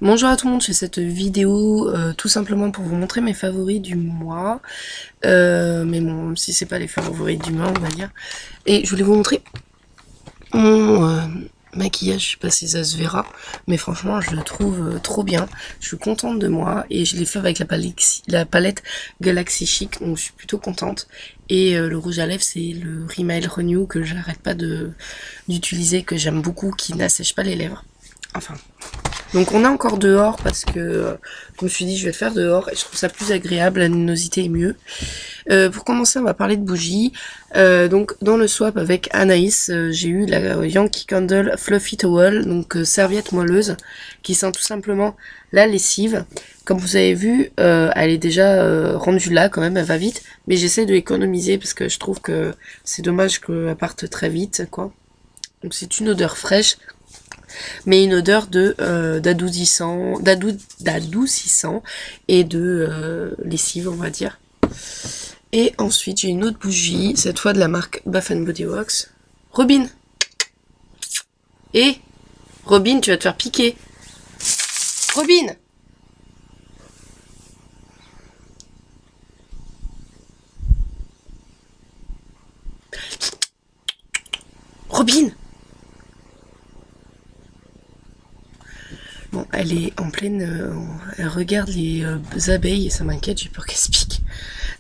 Bonjour à tout le monde, je fais cette vidéo tout simplement pour vous montrer mes favoris du mois. Mais bon, si c'est pas les favoris du mois, on va dire. Et je voulais vous montrer mon maquillage, je sais pas si ça se verra, mais franchement je le trouve trop bien. Je suis contente de moi et je l'ai fait avec la palette Galaxy Chic, donc je suis plutôt contente. Et le rouge à lèvres, c'est le Rimmel Renew que j'arrête pas d'utiliser, que j'aime beaucoup, qui n'assèche pas les lèvres. Enfin, donc on est encore dehors parce que je me suis dit je vais le faire dehors et je trouve ça plus agréable, la luminosité est mieux. Pour commencer, on va parler de bougies. Donc dans le swap avec Anaïs, j'ai eu la Yankee Candle Fluffy Towel, donc serviette moelleuse, qui sent tout simplement la lessive. Comme vous avez vu, elle est déjà rendue là quand même, elle va vite, mais j'essaie de l'économiser parce que je trouve que c'est dommage qu'elle parte très vite, quoi. Donc c'est une odeur fraîche, mais une odeur de d'adoucissant et de lessive, on va dire. Et ensuite j'ai une autre bougie, cette fois de la marque Bath Body Works. Robin. Et Robin, tu vas te faire piquer. Robin. Robin. Bon, elle est en pleine... elle regarde les abeilles et ça m'inquiète, j'ai peur qu'elle se pique.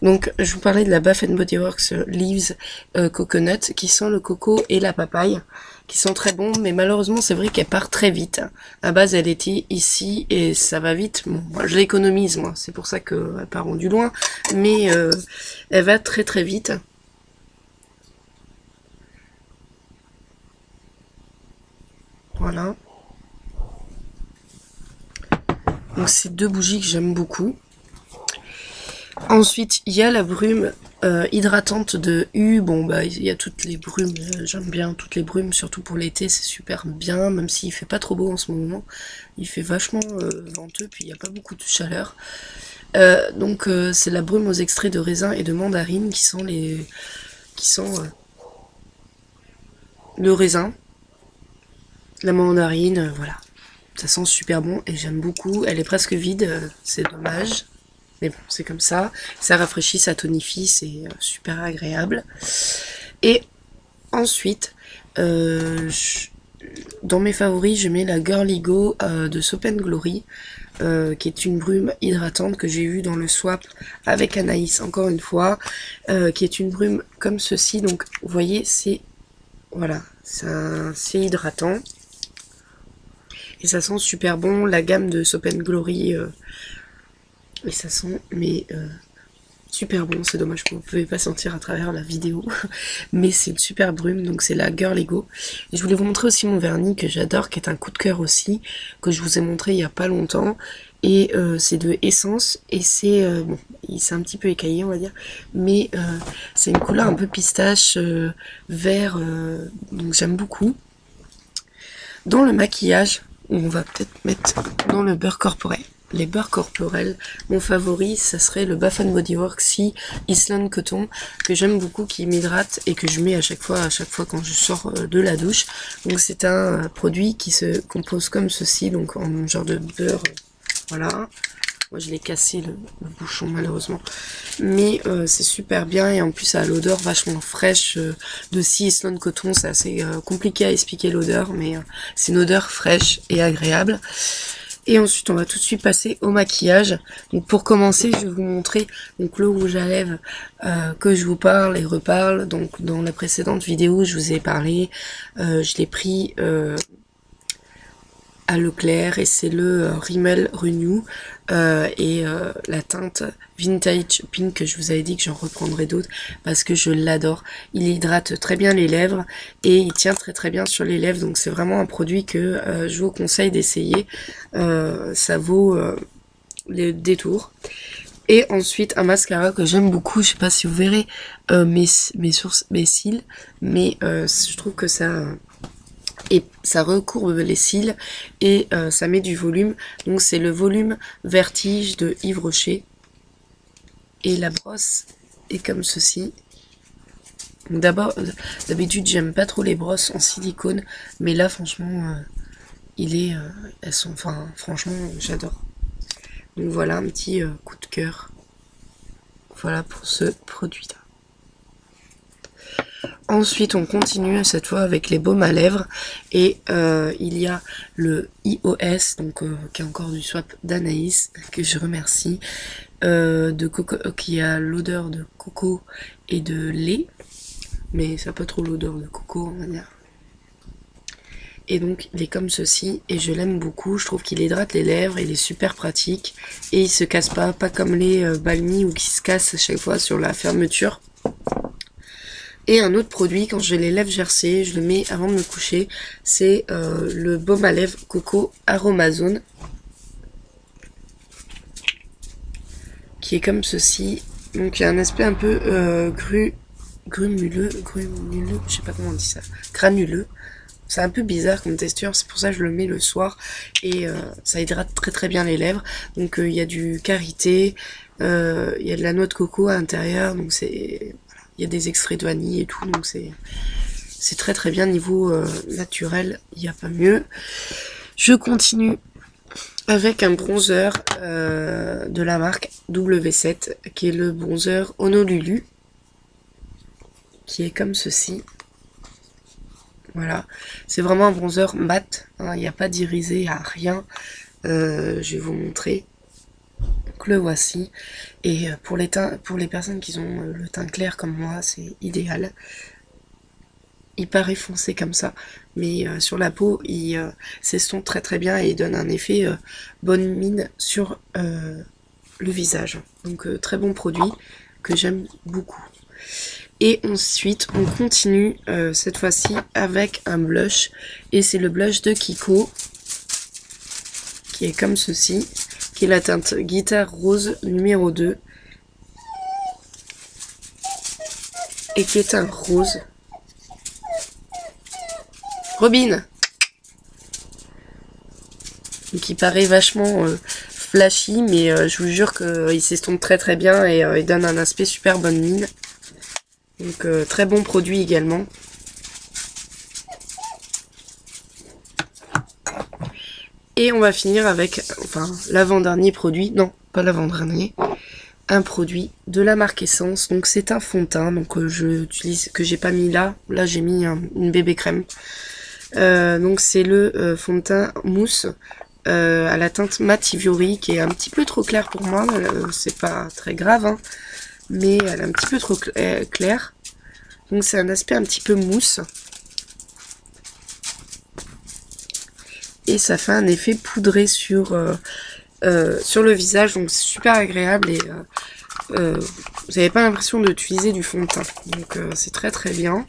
Donc, je vous parlais de la Bath Body Works Leaves Coconut, qui sent le coco et la papaye, qui sont très bons, mais malheureusement, c'est vrai qu'elle part très vite. À base, elle était ici et ça va vite. Bon, moi, je l'économise, moi, c'est pour ça qu'elle part rendu loin, mais elle va très très vite. Voilà. Donc, c'est deux bougies que j'aime beaucoup. Ensuite, il y a la brume hydratante de U. Bon, bah, il y a toutes les brumes. J'aime bien toutes les brumes, surtout pour l'été. C'est super bien, même s'il fait pas trop beau en ce moment. Il fait vachement venteux, puis il n'y a pas beaucoup de chaleur. Donc, c'est la brume aux extraits de raisin et de mandarine qui sont le raisin, la mandarine, voilà. Ça sent super bon et j'aime beaucoup. Elle est presque vide, c'est dommage. Mais bon, c'est comme ça. Ça rafraîchit, ça tonifie, c'est super agréable. Et ensuite, dans mes favoris, je mets la Girly Go de Soap & Glory, qui est une brume hydratante que j'ai vue dans le swap avec Anaïs, encore une fois, qui est une brume comme ceci. Donc, vous voyez, c'est... Voilà, c'est hydratant. Et ça sent super bon. La gamme de Soap & Glory... et ça sent, mais super bon. C'est dommage que vous ne pouvez pas sentir à travers la vidéo. Mais c'est une super brume, donc c'est la Girl Ego. Et je voulais vous montrer aussi mon vernis que j'adore, qui est un coup de cœur aussi, que je vous ai montré il n'y a pas longtemps. Et c'est de Essence, et c'est bon, c'est un petit peu écaillé on va dire, mais c'est une couleur un peu pistache, vert, donc j'aime beaucoup. Dans le maquillage, on va peut-être mettre dans le beurre corporel. Les beurres corporels, mon favori, ça serait le Bath Body Works Island Coton, que j'aime beaucoup, qui m'hydrate et que je mets à chaque fois quand je sors de la douche. Donc c'est un produit qui se compose comme ceci, donc en genre de beurre, voilà. Moi je l'ai cassé le bouchon malheureusement, mais c'est super bien et en plus ça a l'odeur vachement fraîche de Island Coton. C'est assez compliqué à expliquer l'odeur, mais c'est une odeur fraîche et agréable. Et ensuite, on va tout de suite passer au maquillage. Donc pour commencer, je vais vous montrer donc le rouge à lèvres que je vous parle et reparle. Donc dans la précédente vidéo, je vous ai parlé. Je l'ai pris à Leclerc et c'est le Rimmel Renew et la teinte Vintage Pink que je vous avais dit que j'en reprendrai d'autres parce que je l'adore. Il hydrate très bien les lèvres et il tient très très bien sur les lèvres, donc c'est vraiment un produit que je vous conseille d'essayer. Ça vaut les détours. Et ensuite un mascara que j'aime beaucoup, je sais pas si vous verrez mes cils, mais je trouve que ça recourbe les cils et ça met du volume. Donc c'est le volume Vertige de Yves Rocher. Et la brosse est comme ceci. D'abord, d'habitude j'aime pas trop les brosses en silicone, mais là franchement elles sont, enfin, franchement, j'adore. Donc voilà un petit coup de cœur. Voilà pour ce produit-là. Ensuite, on continue cette fois avec les baumes à lèvres et il y a le iOS, donc qui est encore du swap d'Anaïs, que je remercie, de coco, qui a l'odeur de coco et de lait, mais ça n'a pas trop l'odeur de coco, on va dire. Et donc il est comme ceci et je l'aime beaucoup, je trouve qu'il hydrate les lèvres, il est super pratique et il se casse pas comme les Balmy ou qui se cassent à chaque fois sur la fermeture. Et un autre produit, quand j'ai les lèvres gercées, je le mets avant de me coucher, c'est le baume à lèvres Coco Aromazone, qui est comme ceci. Donc il y a un aspect un peu grumuleux, je sais pas comment on dit ça, granuleux. C'est un peu bizarre comme texture, c'est pour ça que je le mets le soir et ça hydrate très très bien les lèvres. Donc il y a du karité, il y a de la noix de coco à l'intérieur, donc c'est... Il y a des extraits de vanille et tout, donc c'est très très bien niveau naturel, il n'y a pas mieux. Je continue avec un bronzer de la marque W7, qui est le bronzer Honolulu, qui est comme ceci. Voilà, c'est vraiment un bronzer mat, hein, il n'y a pas d'irisé, il n'y a rien. Je vais vous montrer. Donc le voici. Et pour les personnes qui ont le teint clair comme moi, c'est idéal. Il paraît foncé comme ça, mais sur la peau, il s'estompe très très bien et il donne un effet bonne mine sur le visage. Donc très bon produit que j'aime beaucoup. Et ensuite, on continue cette fois-ci avec un blush. Et c'est le blush de Kiko, qui est comme ceci, qui est la teinte Guitare Rose numéro 2. Et qui est un rose. Robin! Donc il paraît vachement flashy, mais je vous jure qu'il s'estompe très très bien et il donne un aspect super bonne mine. Donc très bon produit également. Et on va finir avec, enfin, l'avant-dernier produit, non, pas l'avant-dernier, un produit de la marque Essence. Donc c'est un fond de teint, donc que j'ai pas mis là, j'ai mis une bébé crème. Donc c'est le fond de teint mousse à la teinte Mat Ivory, qui est un petit peu trop clair pour moi, c'est pas très grave, hein, mais elle est un petit peu trop claire. Donc c'est un aspect un petit peu mousse. Et ça fait un effet poudré sur le visage, donc c'est super agréable et vous n'avez pas l'impression d'utiliser du fond de teint. Donc c'est très très bien.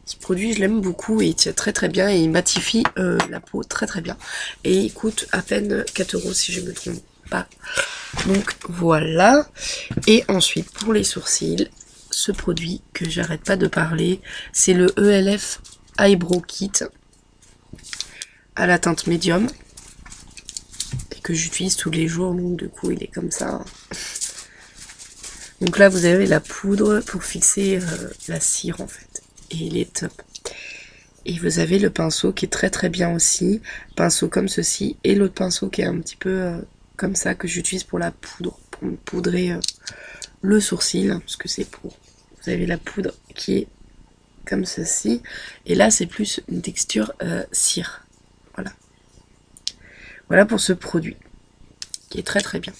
Ce produit je l'aime beaucoup et il tient très très bien et il matifie la peau très très bien. Et il coûte à peine 4 € si je ne me trompe pas. Donc voilà. Et ensuite pour les sourcils, ce produit que j'arrête pas de parler, c'est le ELF Eyebrow Kit à la teinte médium et que j'utilise tous les jours, donc du coup il est comme ça. Donc là vous avez la poudre pour fixer la cire en fait et il est top. Et vous avez le pinceau qui est très très bien aussi, pinceau comme ceci, et l'autre pinceau qui est un petit peu comme ça que j'utilise pour la poudre, pour me poudrer le sourcil, parce que c'est pour... Vous avez la poudre qui est comme ceci, et là c'est plus une texture cire. Voilà. Voilà pour ce produit, qui est très très bien.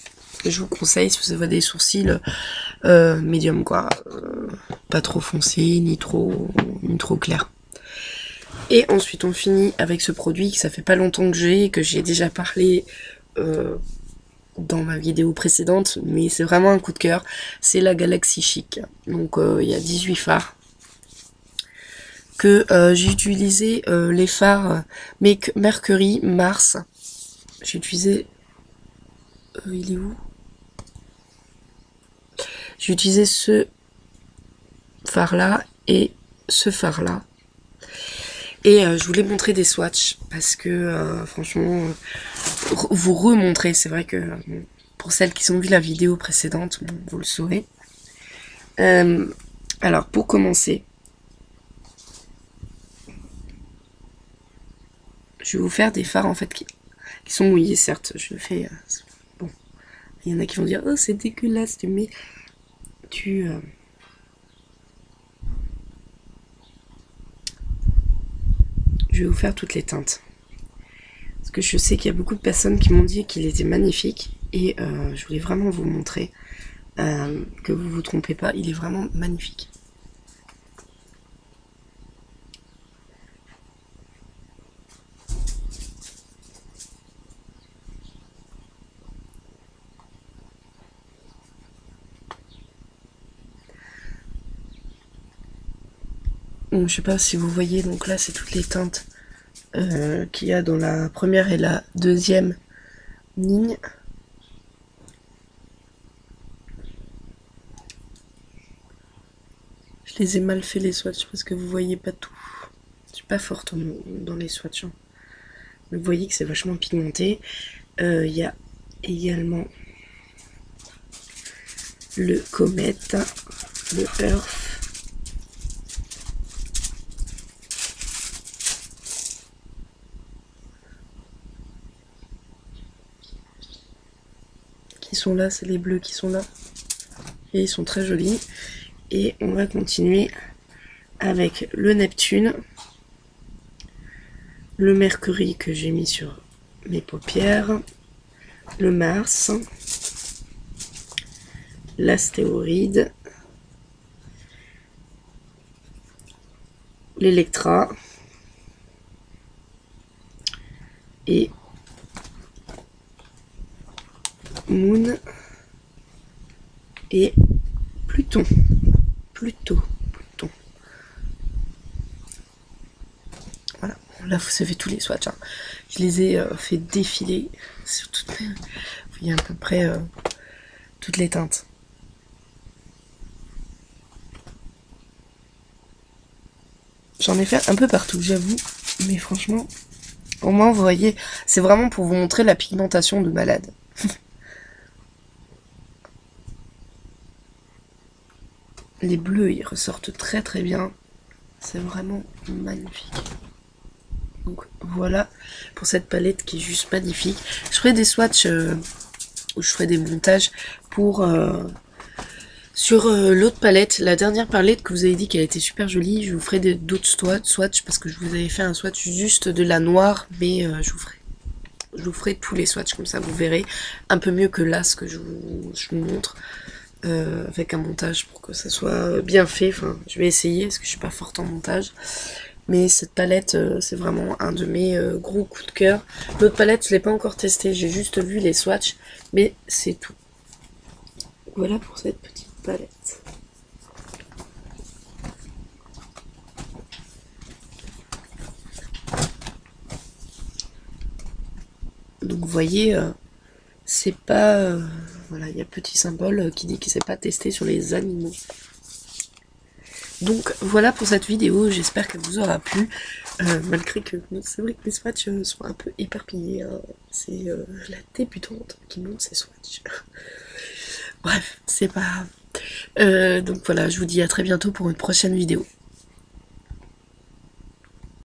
Et je vous conseille si vous avez des sourcils médium quoi, pas trop foncés ni trop clairs. Et ensuite on finit avec ce produit que ça fait pas longtemps que j'ai déjà parlé dans ma vidéo précédente, mais c'est vraiment un coup de cœur, c'est la Galaxy Chic. Donc il y a 18 fards que j'ai utilisé les fards Mercury Mars. J'ai utilisé il est où? J'ai utilisé ce fard là et ce fard là. Et je voulais montrer des swatchs parce que franchement, vous remontrer, c'est vrai que pour celles qui ont vu la vidéo précédente, bon, vous le saurez. Alors pour commencer, je vais vous faire des fards en fait qui sont mouillés, certes. Je le fais... bon, il y en a qui vont dire « Oh, c'est dégueulasse, tu mets... tu... Je vais vous faire toutes les teintes. Parce que je sais qu'il y a beaucoup de personnes qui m'ont dit qu'il était magnifique. Et je voulais vraiment vous montrer que vous vous trompez pas. Il est vraiment magnifique. Donc, je sais pas si vous voyez, donc là c'est toutes les teintes qu'il y a dans la première et la deuxième ligne. Je les ai mal fait les swatchs parce que vous voyez pas tout. Je suis pas forte dans les swatchs. Hein. Mais vous voyez que c'est vachement pigmenté. Il y a également le Comet, le Earth. Qui sont là, c'est les bleus qui sont là. Et ils sont très jolis. Et on va continuer avec le Neptune, le Mercure que j'ai mis sur mes paupières, le Mars, l'astéroïde, l'Electra et Moon et Pluton. Pluton. Voilà, là vous savez tous les swatchs. Hein. Je les ai fait défiler sur toutes mes... Vous voyez à peu près toutes les teintes. J'en ai fait un peu partout, j'avoue. Mais franchement, au moins vous voyez, c'est vraiment pour vous montrer la pigmentation de malade. Les bleus, ils ressortent très très bien. C'est vraiment magnifique. Donc voilà pour cette palette qui est juste magnifique. Je ferai des swatchs où je ferai des montages pour sur l'autre palette, la dernière palette que vous avez dit qu'elle était super jolie. Je vous ferai d'autres swatchs parce que je vous avais fait un swatch juste de la noire, mais je vous ferai tous les swatchs comme ça, vous verrez un peu mieux que là ce que je vous montre. Avec un montage pour que ça soit bien fait. Enfin, je vais essayer parce que je suis pas forte en montage. Mais cette palette, c'est vraiment un de mes gros coups de cœur. L'autre palette, je l'ai pas encore testée. J'ai juste vu les swatchs, mais c'est tout. Voilà pour cette petite palette. Donc vous voyez, c'est pas... voilà, il y a petit symbole qui dit que c'est pas testé sur les animaux. Donc voilà pour cette vidéo, j'espère qu'elle vous aura plu, malgré que c'est vrai que les swatchs sont un peu éparpillés, hein. C'est la débutante qui monte ses swatchs. Bref, c'est pas grave. Donc voilà, je vous dis à très bientôt pour une prochaine vidéo.